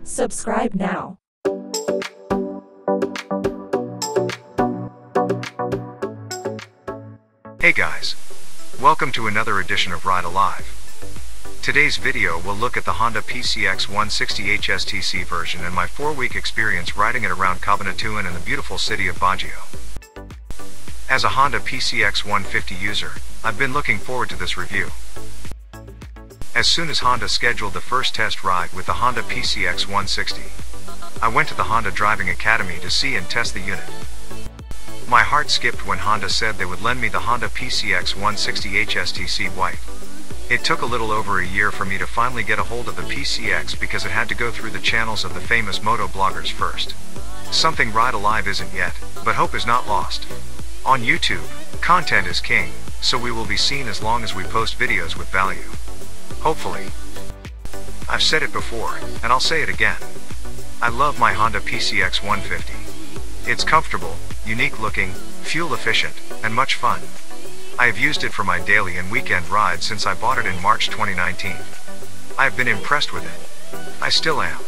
Subscribe now. Hey guys, welcome to another edition of Ride Alive. Today's video will look at the Honda PCX 160 HSTC version and my 4-week experience riding it around Cabanatuan in the beautiful city of Baguio. As a Honda PCX 150 user, I've been looking forward to this review. As soon as Honda scheduled the first test ride with the Honda PCX 160, I went to the Honda Driving Academy to see and test the unit. My heart skipped when Honda said they would lend me the Honda PCX 160 HSTC white. It took a little over a year for me to finally get a hold of the PCX because it had to go through the channels of the famous moto bloggers first. Something Ride Alive isn't yet, but hope is not lost. On YouTube, content is king, so we will be seen as long as we post videos with value. Hopefully. I've said it before, and I'll say it again. I love my Honda PCX 150. It's comfortable, unique looking, fuel efficient, and much fun. I have used it for my daily and weekend rides since I bought it in March 2019. I have been impressed with it. I still am.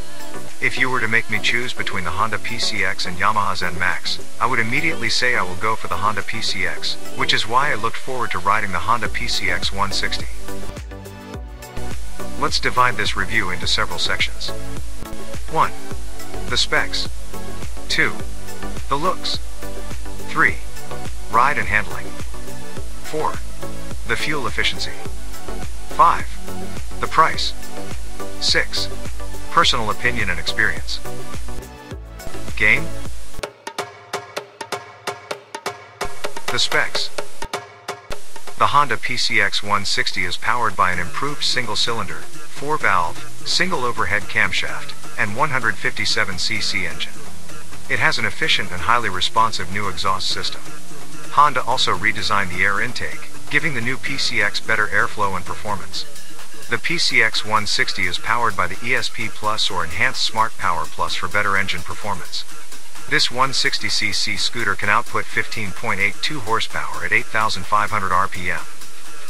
If you were to make me choose between the Honda PCX and Yamaha's NMAX, I would immediately say I will go for the Honda PCX, which is why I looked forward to riding the Honda PCX 160. Let's divide this review into several sections. 1. The specs. 2. The looks. 3. Ride and handling. 4. The fuel efficiency. 5. The price. 6. Personal opinion and experience. Game. The specs. The Honda PCX 160 is powered by an improved single-cylinder, 4-valve, single overhead camshaft, and 157cc engine. It has an efficient and highly responsive new exhaust system. Honda also redesigned the air intake, giving the new PCX better airflow and performance. The PCX 160 is powered by the ESP Plus or Enhanced Smart Power Plus for better engine performance. This 160cc scooter can output 15.82 horsepower at 8,500 RPM.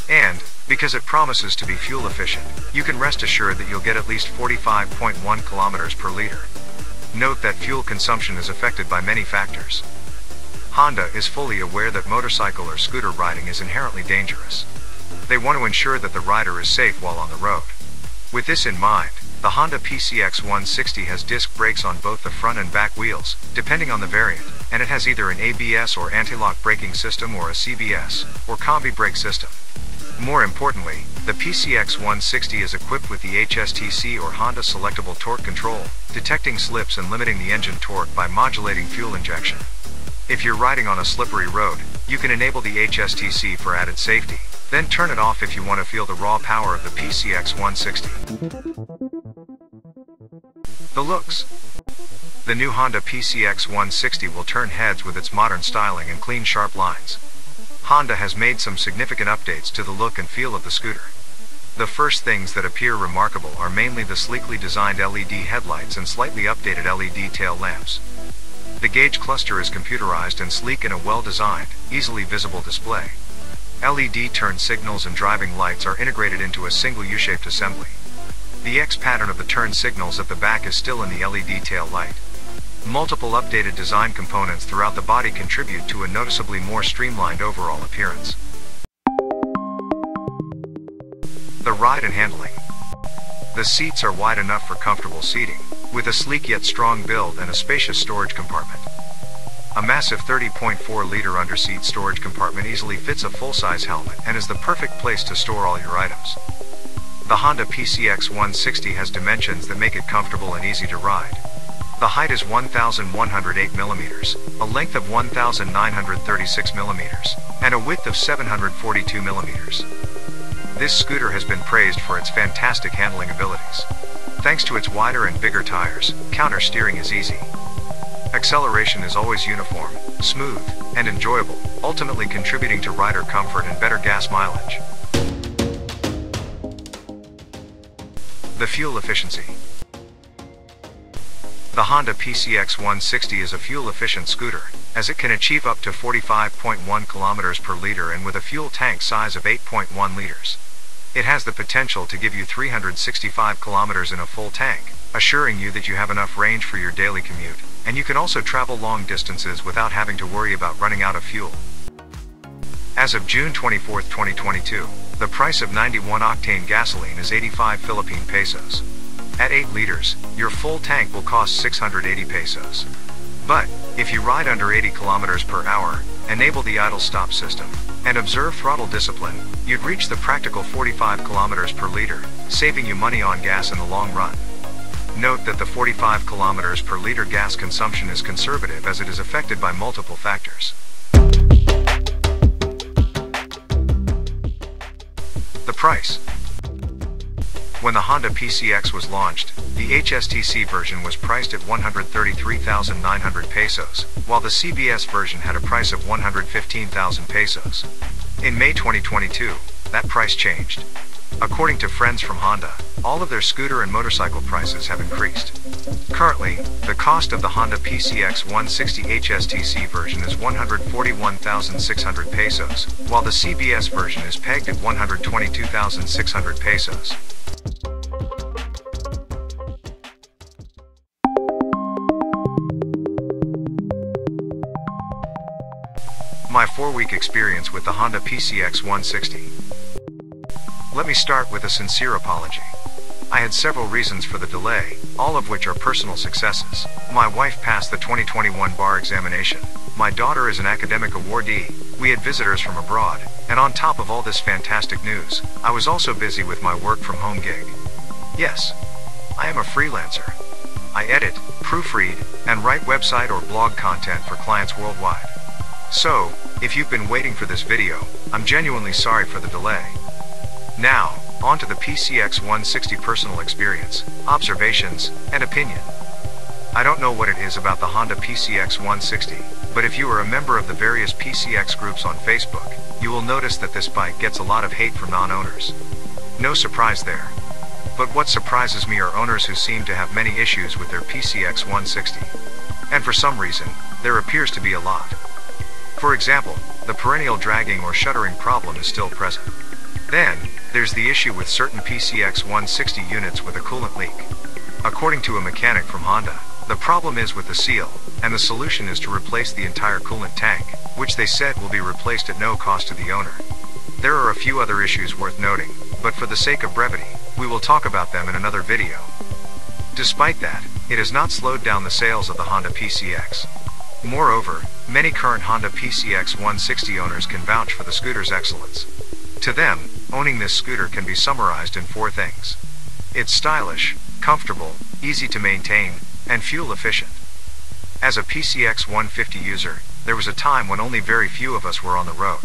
And, because it promises to be fuel efficient, you can rest assured that you'll get at least 45.1 kilometers per liter. Note that fuel consumption is affected by many factors. Honda is fully aware that motorcycle or scooter riding is inherently dangerous. They want to ensure that the rider is safe while on the road. With this in mind, the Honda PCX 160 has disc brakes on both the front and back wheels, depending on the variant, and it has either an ABS or anti-lock braking system or a CBS, or combi brake system. More importantly, the PCX 160 is equipped with the HSTC or Honda Selectable Torque Control, detecting slips and limiting the engine torque by modulating fuel injection. If you're riding on a slippery road, you can enable the HSTC for added safety, then turn it off if you want to feel the raw power of the PCX 160. The looks. The new Honda PCX 160 will turn heads with its modern styling and clean sharp lines. Honda has made some significant updates to the look and feel of the scooter. The first things that appear remarkable are mainly the sleekly designed LED headlights and slightly updated LED tail lamps. The gauge cluster is computerized and sleek in a well-designed, easily visible display. LED turn signals and driving lights are integrated into a single U-shaped assembly. The X pattern of the turn signals at the back is still in the LED tail light. Multiple updated design components throughout the body contribute to a noticeably more streamlined overall appearance. The ride and handling. The seats are wide enough for comfortable seating, with a sleek yet strong build and a spacious storage compartment. A massive 30.4-liter underseat storage compartment easily fits a full-size helmet and is the perfect place to store all your items. The Honda PCX 160 has dimensions that make it comfortable and easy to ride. The height is 1,108 millimeters, a length of 1,936 millimeters, and a width of 742 millimeters. This scooter has been praised for its fantastic handling abilities. Thanks to its wider and bigger tires, counter steering is easy. Acceleration is always uniform, smooth, and enjoyable, ultimately contributing to rider comfort and better gas mileage. The fuel efficiency. The Honda PCX 160 is a fuel-efficient scooter, as it can achieve up to 45.1 kilometers per liter and with a fuel tank size of 8.1 liters. It has the potential to give you 365 kilometers in a full tank, assuring you that you have enough range for your daily commute, and you can also travel long distances without having to worry about running out of fuel. As of June 24, 2022, the price of 91 octane gasoline is 85 Philippine pesos. At 8 liters, your full tank will cost 680 pesos. But, if you ride under 80 kilometers per hour, enable the idle stop system, and observe throttle discipline, you'd reach the practical 45 kilometers per liter, saving you money on gas in the long run. Note that the 45 kilometers per liter gas consumption is conservative as it is affected by multiple factors. The price. When the Honda PCX was launched, the HSTC version was priced at 133,900 pesos, while the CBS version had a price of 115,000 pesos. In May 2022, that price changed. According to friends from Honda, all of their scooter and motorcycle prices have increased. Currently, the cost of the Honda PCX 160 HSTC version is 141,600 pesos, while the CBS version is pegged at 122,600 pesos. My 4-week experience with the Honda PCX 160. Let me start with a sincere apology. I had several reasons for the delay, all of which are personal successes. My wife passed the 2021 bar examination. My daughter is an academic awardee. We had visitors from abroad, and on top of all this fantastic news, I was also busy with my work from home gig. Yes, I am a freelancer. I edit, proofread, and write website or blog content for clients worldwide. So, if you've been waiting for this video, I'm genuinely sorry for the delay. Now, on to the PCX 160 personal experience, observations, and opinion. I don't know what it is about the Honda PCX 160, but if you are a member of the various PCX groups on Facebook, you will notice that this bike gets a lot of hate from non-owners. No surprise there. But what surprises me are owners who seem to have many issues with their PCX 160. And for some reason, there appears to be a lot. For example, the perennial dragging or shuddering problem is still present. Then, there's the issue with certain PCX 160 units with a coolant leak. According to a mechanic from Honda, the problem is with the seal, and the solution is to replace the entire coolant tank, which they said will be replaced at no cost to the owner. There are a few other issues worth noting, but for the sake of brevity, we will talk about them in another video. Despite that, it has not slowed down the sales of the Honda PCX. Moreover, many current Honda PCX 160 owners can vouch for the scooter's excellence. To them, owning this scooter can be summarized in 4 things. It's stylish, comfortable, easy to maintain, and fuel efficient. As a PCX 150 user, there was a time when only very few of us were on the road.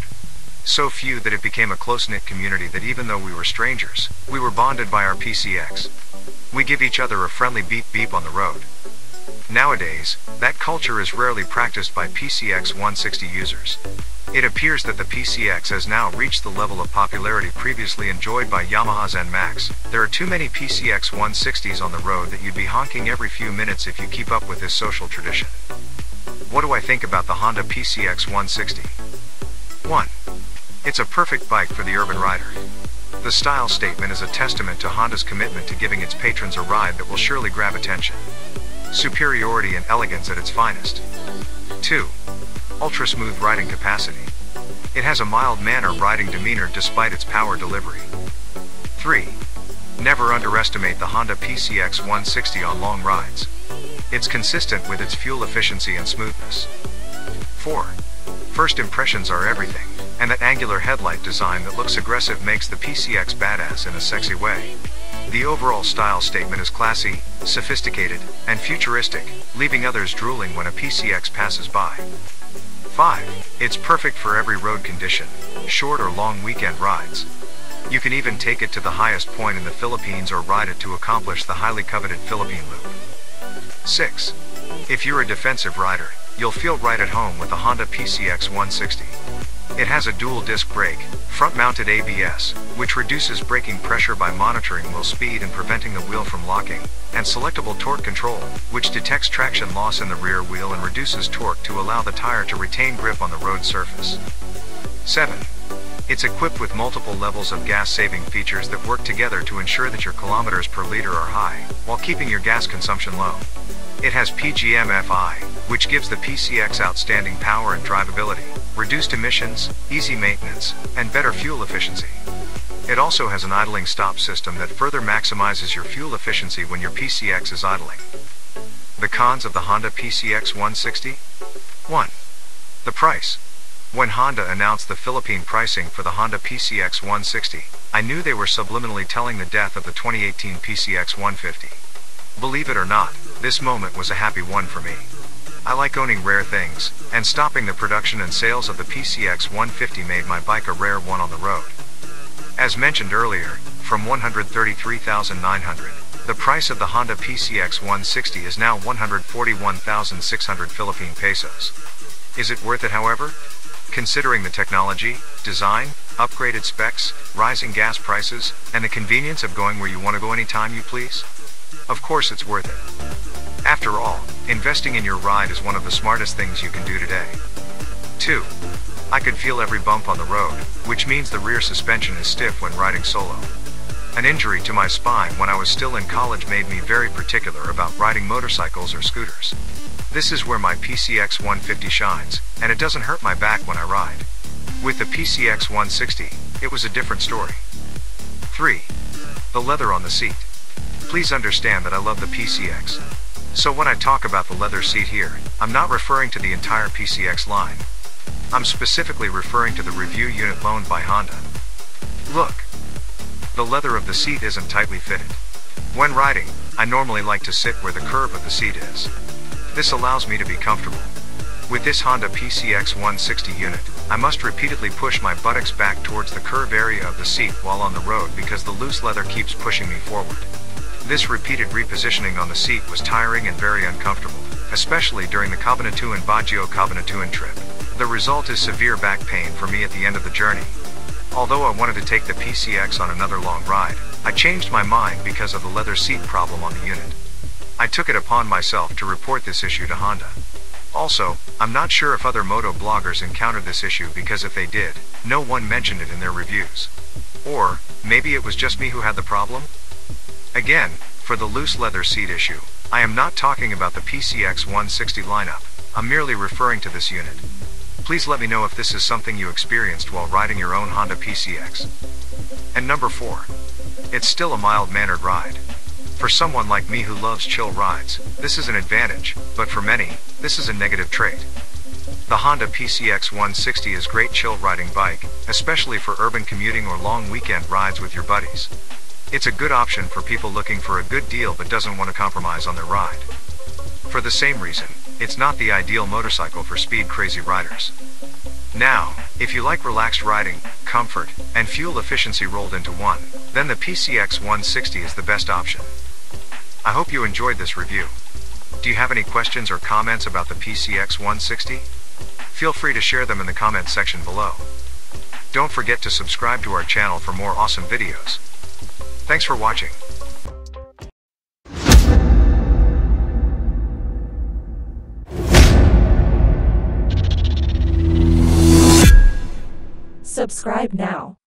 So few that it became a close-knit community that even though we were strangers, we were bonded by our PCX. We give each other a friendly beep beep on the road. Nowadays, that culture is rarely practiced by PCX 160 users. It appears that the PCX has now reached the level of popularity previously enjoyed by Yamaha's NMAX. There are too many PCX 160s on the road that you'd be honking every few minutes if you keep up with this social tradition. What do I think about the Honda PCX 160? 1. It's a perfect bike for the urban rider. The style statement is a testament to Honda's commitment to giving its patrons a ride that will surely grab attention. Superiority and elegance at its finest. 2. Ultra-smooth riding capacity. It has a mild-manner riding demeanor despite its power delivery. 3. Never underestimate the Honda PCX 160 on long rides. It's consistent with its fuel efficiency and smoothness. 4. First impressions are everything, and that angular headlight design that looks aggressive makes the PCX badass in a sexy way. The overall style statement is classy, sophisticated, and futuristic, leaving others drooling when a PCX passes by. 5. It's perfect for every road condition, short or long weekend rides. You can even take it to the highest point in the Philippines or ride it to accomplish the highly coveted Philippine Loop. 6. If you're a defensive rider, you'll feel right at home with the Honda PCX 160. It has a dual disc brake, front-mounted ABS, which reduces braking pressure by monitoring wheel speed and preventing the wheel from locking, and selectable torque control, which detects traction loss in the rear wheel and reduces torque to allow the tire to retain grip on the road surface. 7. It's equipped with multiple levels of gas-saving features that work together to ensure that your kilometers per liter are high, while keeping your gas consumption low. It has PGM-FI, which gives the PCX outstanding power and drivability, reduced emissions, easy maintenance, and better fuel efficiency. It also has an idling stop system that further maximizes your fuel efficiency when your PCX is idling. The cons of the Honda PCX 160? 1. The price. When Honda announced the Philippine pricing for the Honda PCX 160, I knew they were subliminally telling the death of the 2018 PCX 150. Believe it or not, this moment was a happy one for me. I like owning rare things, and stopping the production and sales of the PCX 150 made my bike a rare one on the road. As mentioned earlier, from $133,900, the price of the Honda PCX 160 is now 141,600 Philippine pesos. Is it worth it, however? Considering the technology, design, upgraded specs, rising gas prices, and the convenience of going where you want to go anytime you please? Of course it's worth it. After all, investing in your ride is one of the smartest things you can do today. 2. I could feel every bump on the road, which means the rear suspension is stiff when riding solo. An injury to my spine when I was still in college made me very particular about riding motorcycles or scooters. This is where my PCX 150 shines, and it doesn't hurt my back when I ride. With the PCX 160, it was a different story. 3. The leather on the seat. Please understand that I love the PCX. So when I talk about the leather seat here, I'm not referring to the entire PCX line. I'm specifically referring to the review unit loaned by Honda. Look. The leather of the seat isn't tightly fitted. When riding, I normally like to sit where the curve of the seat is. This allows me to be comfortable. With this Honda PCX 160 unit, I must repeatedly push my buttocks back towards the curve area of the seat while on the road because the loose leather keeps pushing me forward. This repeated repositioning on the seat was tiring and very uncomfortable, especially during the Cabanatuan-Baguio-Cabanatuan trip. The result is severe back pain for me at the end of the journey. Although I wanted to take the PCX on another long ride, I changed my mind because of the leather seat problem on the unit. I took it upon myself to report this issue to Honda. Also, I'm not sure if other moto bloggers encountered this issue because if they did, no one mentioned it in their reviews. Or, maybe it was just me who had the problem? Again, for the loose leather seat issue, I am not talking about the PCX 160 lineup, I'm merely referring to this unit. Please let me know if this is something you experienced while riding your own Honda PCX. And number 4. It's still a mild-mannered ride. For someone like me who loves chill rides, this is an advantage, but for many, this is a negative trait. The Honda PCX 160 is a great chill riding bike, especially for urban commuting or long weekend rides with your buddies. It's a good option for people looking for a good deal but doesn't want to compromise on their ride. For the same reason, it's not the ideal motorcycle for speed-crazy riders. Now, if you like relaxed riding, comfort, and fuel efficiency rolled into one, then the PCX 160 is the best option. I hope you enjoyed this review. Do you have any questions or comments about the PCX 160? Feel free to share them in the comments section below. Don't forget to subscribe to our channel for more awesome videos. Thanks for watching. Subscribe now.